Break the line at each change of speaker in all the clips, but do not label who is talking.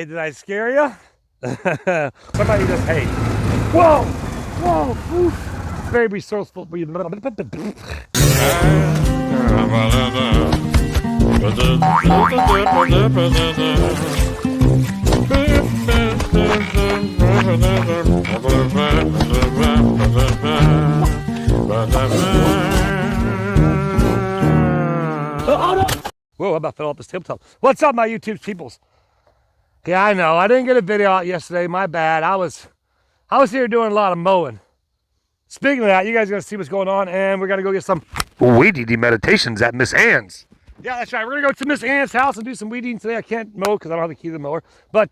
Hey, did I scare you? What about you just, hey? Whoa! Whoa! Oof! Very resourceful. Whoa, I about fell off this tabletop. What's up, my YouTube peoples? Yeah, I know. I didn't get a video out yesterday. My bad. I was here doing a lot of mowing. Speaking of that, you guys are going to see what's going on, and we're going to go get some weed eating meditations at Miss Ann's. Yeah, that's right. We're going to go to Miss Ann's house and do some weed eating today. I can't mow because I don't have the key to the mower. But,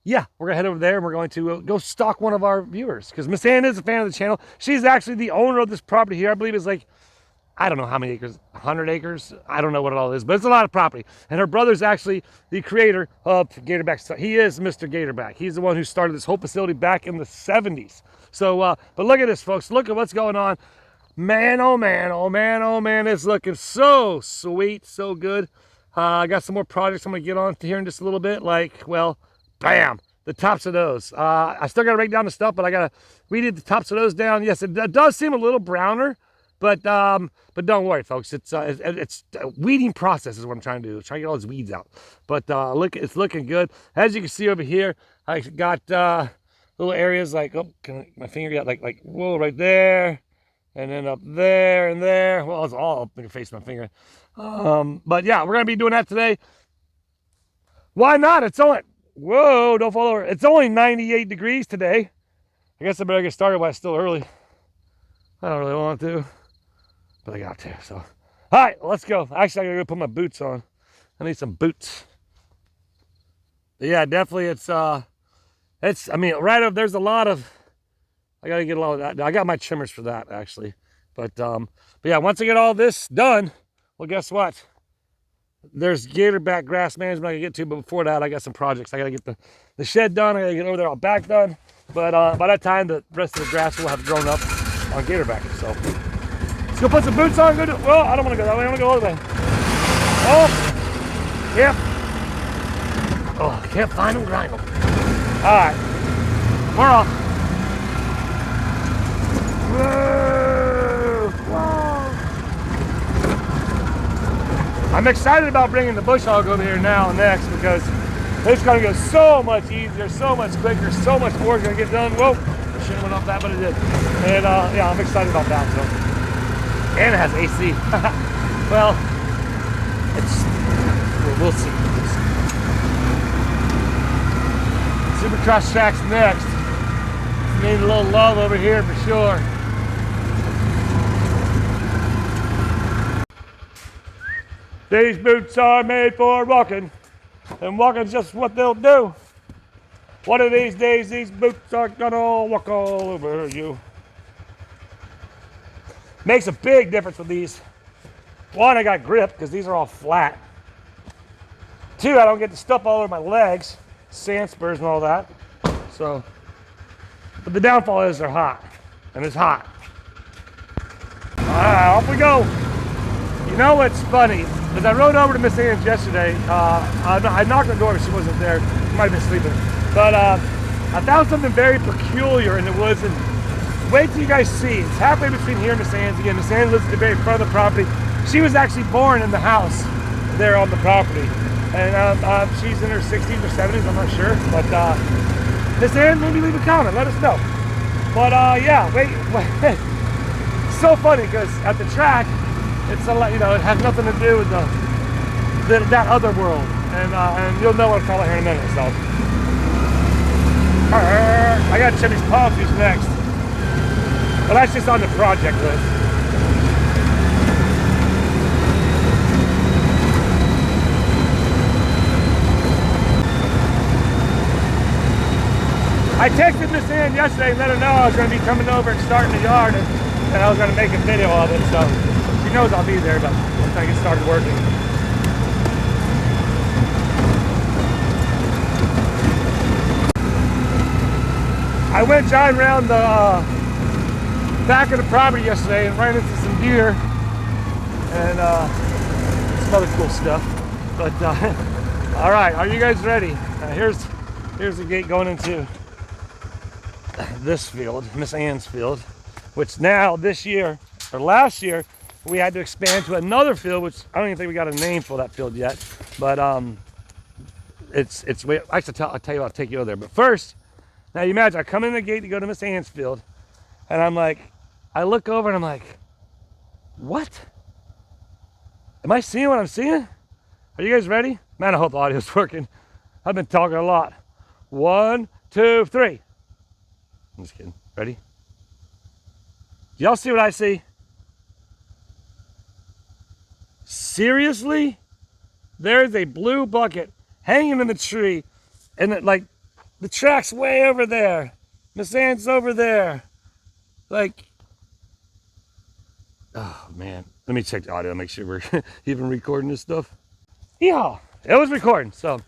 yeah, we're going to head over there, and we're going to go stalk one of our viewers because Miss Ann is a fan of the channel. She's actually the owner of this property here. I believe it's like, I don't know how many acres, 100 acres. I don't know what it all is, but it's a lot of property. And her brother's actually the creator of Gatorback. He is Mr. Gatorback. He's the one who started this whole facility back in the 70s. So, but look at this, folks. Look at what's going on. Man, oh man, oh man, oh man. It's looking so sweet, so good. I got some more projects I'm going to get on to here in just a little bit. Like, well, bam, the tops of those. I still got to break down the stuff, but I got to weed the tops of those down. Yes, it does seem a little browner. But don't worry, folks. It's a weeding process is what I'm trying to do. Trying to get all those weeds out. But look, it's looking good. As you can see over here, I got little areas like, oh, my finger got like whoa, right there, and then up there and there. Well, it's all up in your face, my finger. But yeah, we're gonna be doing that today. Why not? It's only, whoa, don't fall over. It's only 98 degrees today. I guess I better get started while it's still early. I don't really want to. But I got to, so. All right, let's go. Actually, I gotta go put my boots on. I need some boots. But yeah, definitely I mean, right up, there's a lot of, I gotta get a lot of that. I got my trimmers for that, actually. But yeah, once I get all this done, well, guess what? There's Gatorback grass management I can get to, but before that, I got some projects. I gotta get the shed done. I gotta get over there all back done. But by that time, the rest of the grass will have grown up on Gatorback, so. Let's go put some boots on. Go well, I don't want to go that way. I want to go all the way. Oh, yep. Oh, I can't find them, grind them. All right, we're off. Whoa, whoa. I'm excited about bringing the bush hog over here now next because it's going to go so much easier, so much quicker, so much more is going to get done. Whoa, I shouldn't have went off that, but it did. And yeah, I'm excited about that. So. And it has AC. Well, we'll see. Supercross track's next. Need a little love over here for sure. These boots are made for walking, and walking's just what they'll do. One of these days, these boots are gonna walk all over you. Makes a big difference with these. One, I got grip because these are all flat. Two, I don't get the stuff all over my legs, sand spurs and all that. So, but the downfall is they're hot, and it's hot. Off we go. You know what's funny? As I rode over to Miss Ann's yesterday, I knocked on the door, but she wasn't there. She might have been sleeping. But I found something very peculiar in the woods, and wait till you guys see. It's halfway between here and Miss Ann's. Again, Miss Ann lives at the very front of the property. She was actually born in the house there on the property. And she's in her 60s or 70s, I'm not sure. But Miss Ann, maybe leave a comment, let us know. But yeah, wait. It's so funny because at the track, it's a lot, you know, it has nothing to do with that other world. And you'll know what I'm talking about here in a minute. So I got to check these palm trees next. Well, that's just on the project list. I texted Miss Ann yesterday and let her know I was going to be coming over and starting the yard, and I was going to make a video of it, so she knows I'll be there, but once I get started working. I went driving around the back of the property yesterday and ran into some deer and some other cool stuff. But All right, are you guys ready? Here's the gate going into this field, Miss Ann's field, which now this year, or last year, we had to expand to another field, which I don't even think we got a name for that field yet. But it's actually I'll tell you I'll take you over there. But first, now you imagine I come in the gate to go to Miss Ann's field, and I'm like, I look over and I'm like, what? Am I seeing what I'm seeing? Are you guys ready? Man, I hope the audio's working. I've been talking a lot. 1, 2, 3. I'm just kidding. Ready? Do y'all see what I see? Seriously? There's a blue bucket hanging in the tree, and the track's way over there. Miss Ann's over there. Like, oh man. Let me check the audio, make sure we're even recording this stuff. Yeah, it was recording. So,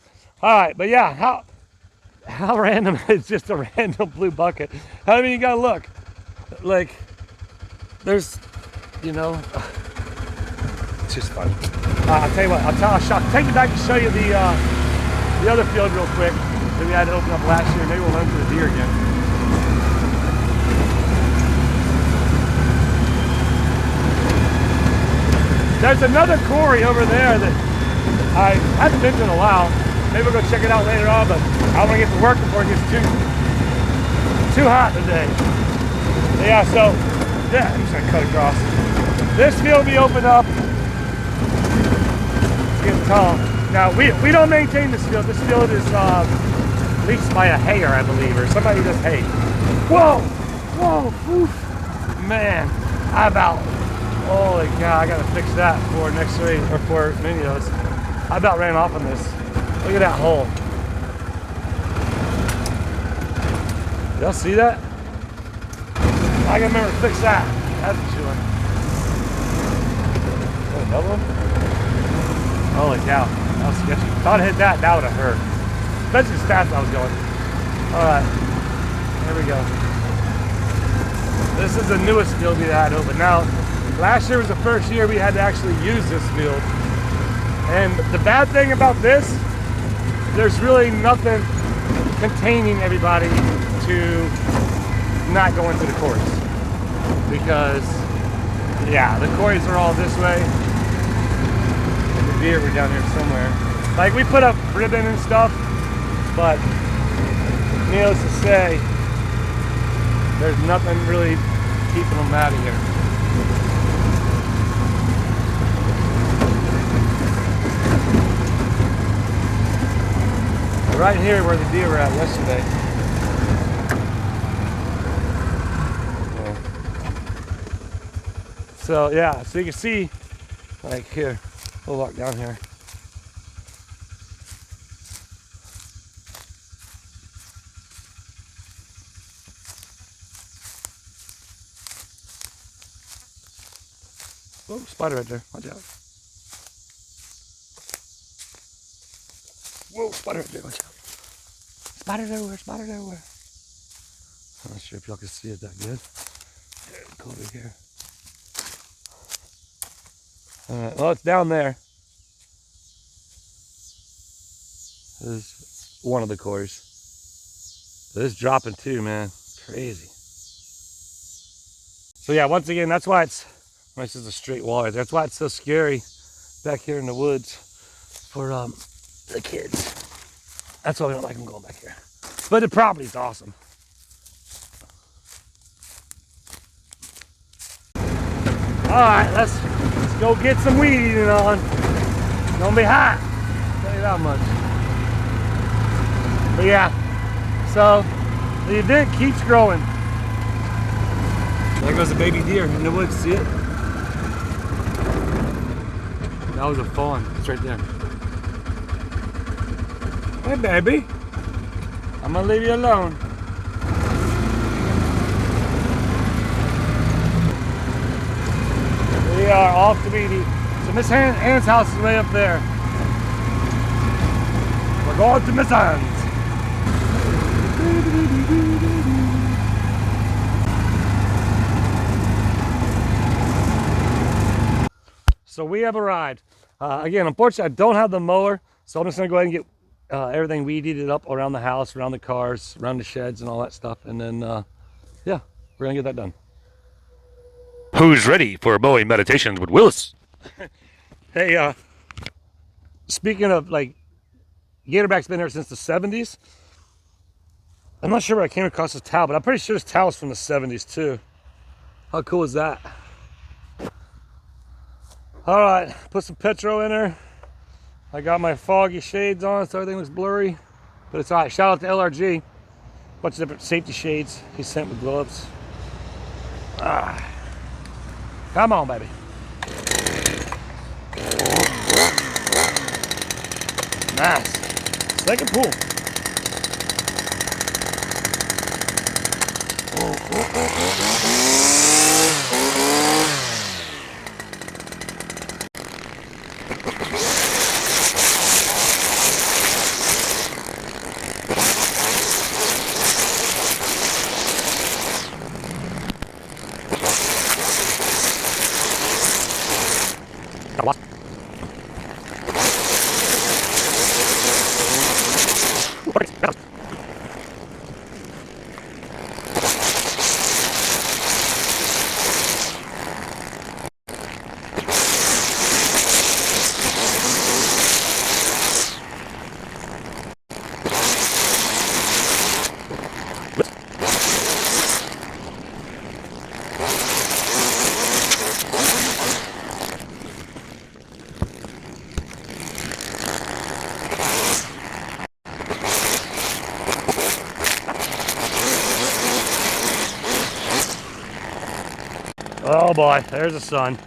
all right, but yeah, how random is just a random blue bucket? I mean, you gotta look. Like, there's, you know, it's just funny. I'll tell you what. I'll take you back to show you the other field real quick that we had to open up last year. Maybe we'll run through the deer again. There's another quarry over there that I haven't been to in a while. Maybe we'll go check it out later on, but I want to get to work before it gets too hot today. But yeah, so yeah, I'm just gonna cut across. This field will be opened up. It's getting tall. Now we don't maintain this field. This field is leased by a hayer, I believe, or somebody who does hay. Whoa, whoa, oof. Man, holy cow, I gotta fix that for next week, or for videos. I about ran off on this. Look at that hole. Y'all see that? I can remember to fix that. That's a chewing. Oh, another one? Holy cow, that was sketchy. Thought I hit that would have hurt. Especially as fast as I was going. Alright, here we go. This is the newest field we had open. Now, last year was the first year we had to actually use this field. And the bad thing about this, there's really nothing containing everybody to not go into the quarries. Because, yeah, the quarries are all this way. And the deer were down here somewhere. Like, we put up ribbon and stuff, but needless to say, there's nothing really keeping them out of here. Right here where the deer were at yesterday. So yeah, so you can see, like here, we'll walk down here. Oh, spider right there, watch out. Whoa, spider right there, watch out. Spiders everywhere, spiders everywhere. I'm not sure if y'all can see it that good. Here, go over here. Alright, well, it's down there. This is one of the quarries. This is dropping too, man. Crazy. So yeah, once again, that's why it's just a straight wall right there. That's why it's so scary back here in the woods for the kids. That's why we don't like them going back here. But the property's awesome. Alright, let's go get some weed eating on. It's gonna be hot. I'll tell you that much. But yeah, so the event keeps growing. There goes a baby deer in the woods, see it? That was a fawn, it's right there. Hey baby, I'm gonna leave you alone. We are off to meet. So Miss Ann's house is way up there. We're going to Miss Ann's. So we have arrived. Again, unfortunately, I don't have the mower, So I'm just gonna go ahead and get everything weeded up around the house, around the cars, around the sheds and all that stuff. And then, yeah, we're gonna get that done. Who's ready for mowing meditations with Willis? Hey, speaking of like, Gatorback's been there since the 70s. I'm not sure where I came across this towel, but I'm pretty sure this towel's from the 70s too. How cool is that? All right, put some Petro in there. I got my foggy shades on, so everything looks blurry, but it's all right. Shout out to LRG. Bunch of different safety shades he sent with gloves. Come on, baby. Nice. Second pool. Oh boy, there's the sun.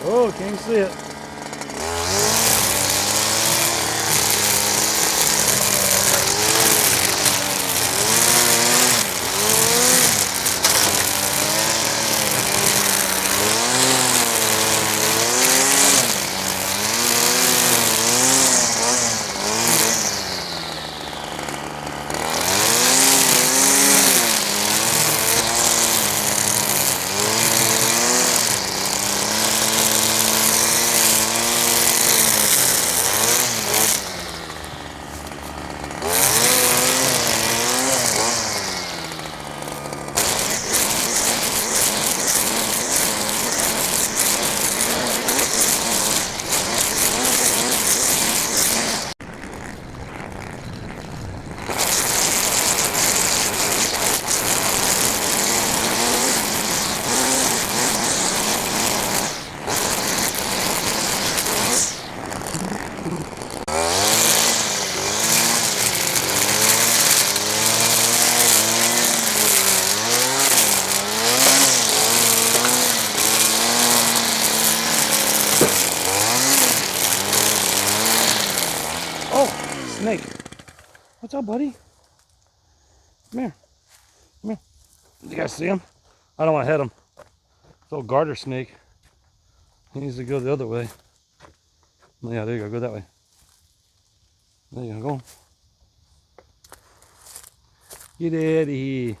Oh, can't even see it. Snake. What's up, buddy? Come here. Come here. You guys see him? I don't want to hit him. Little garter snake. He needs to go the other way. Yeah, there you go. Go that way. There you go. Go. Get out of here.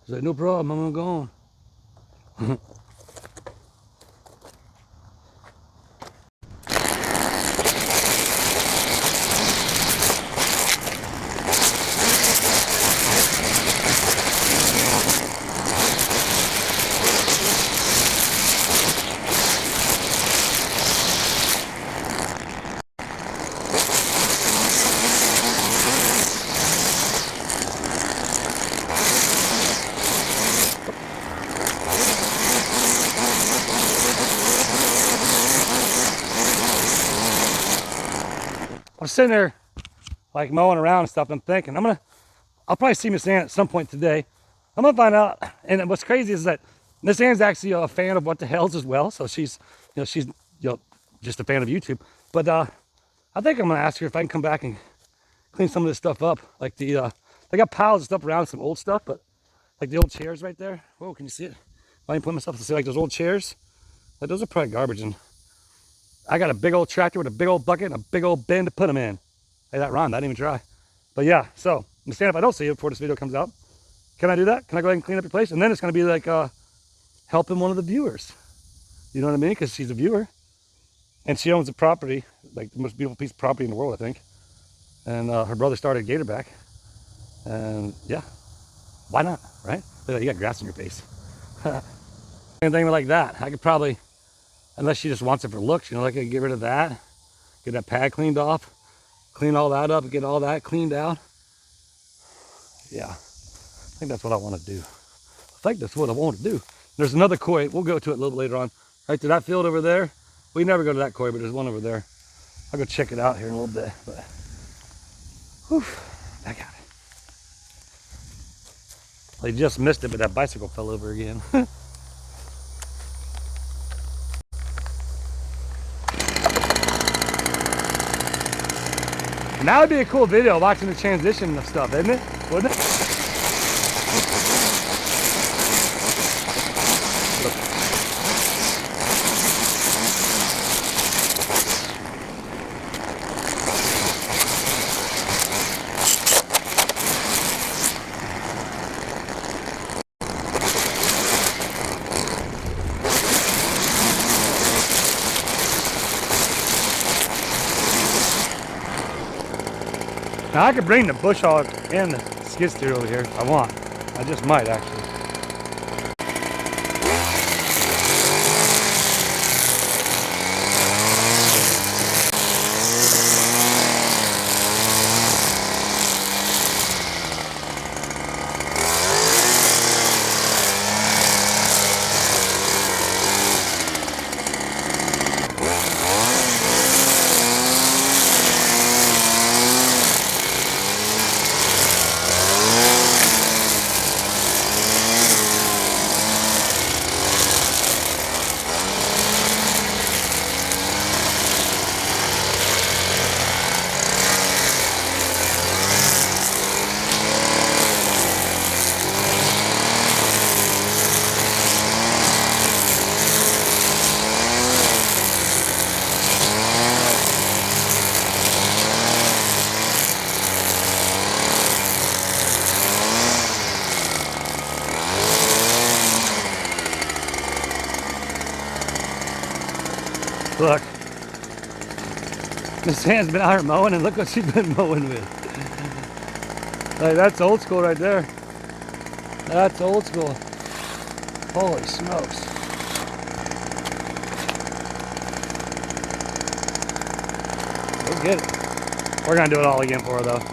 He's like, no problem. I'm gonna go on. I'm sitting there like mowing around and stuff. I'm thinking I'll probably see Miss Ann at some point today. I'm gonna find out. And what's crazy is that Miss Ann's actually a fan of What the Hells as well. So she's just a fan of YouTube. But I think I'm gonna ask her if I can come back and clean some of this stuff up. Like they got piles of stuff around, some old stuff, but like the old chairs right there. Whoa, can you see it? I can put myself to see like those old chairs. Like those are probably garbage. And I got a big old tractor with a big old bucket and a big old bin to put them in. Hey, that rhymed. I didn't even try. But yeah, so understand if I don't see you before this video comes out. Can I do that? Can I go ahead and clean up your place? And then it's going to be like helping one of the viewers. You know what I mean? Because she's a viewer. And she owns a property, like the most beautiful piece of property in the world, I think. And her brother started Gatorback. And yeah, why not, right? You got grass in your face. Anything like that. I could probably, unless she just wants it for looks, I could get rid of that. Get that pad cleaned off. Clean all that up, get all that cleaned out. Yeah, I think that's what I want to do. I think that's what I want to do. There's another koi. We'll go to it a little bit later on. Right to that field over there. We never go to that koi, but there's one over there. I'll go check it out here in a little bit. But, whew, I got it. They just missed it, but that bicycle fell over again. And that would be a cool video watching the transition of stuff, isn't it? Wouldn't it? Now I could bring the bush hog and the skid steer over here if I want. I just might actually. Look, Miss Ann's been out here mowing, and look what she's been mowing with. Like, that's old school right there. That's old school. Holy smokes. We'll get it. We're gonna do it all again for her though.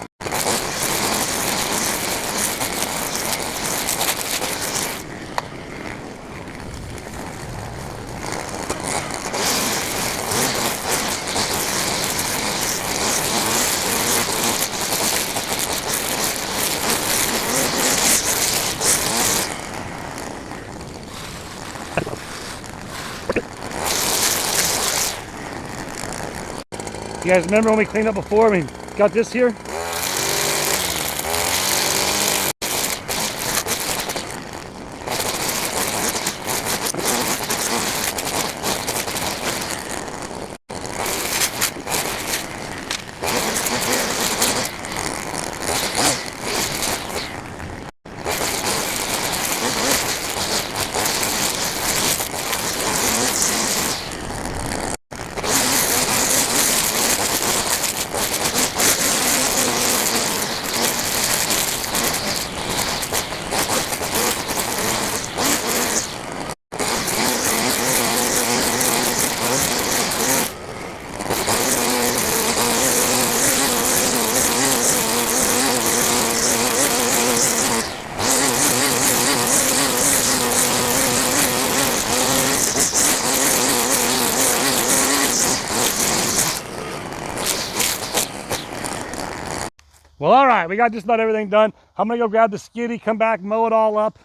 You guys remember when we cleaned up before? We got this here. right, we got just about everything done. I'm gonna go grab the skiddy, come back, mow it all up,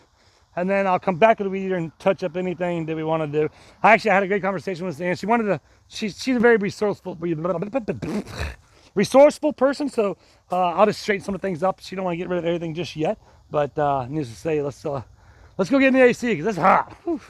and then I'll come back to the weed eater and touch up anything that we want to do. I actually had a great conversation with Ann. She wanted to. She's a very resourceful person, so I'll just straighten some of the things up. She don't want to get rid of everything just yet, but needless to say, let's go get in the AC because it's hot. Whew.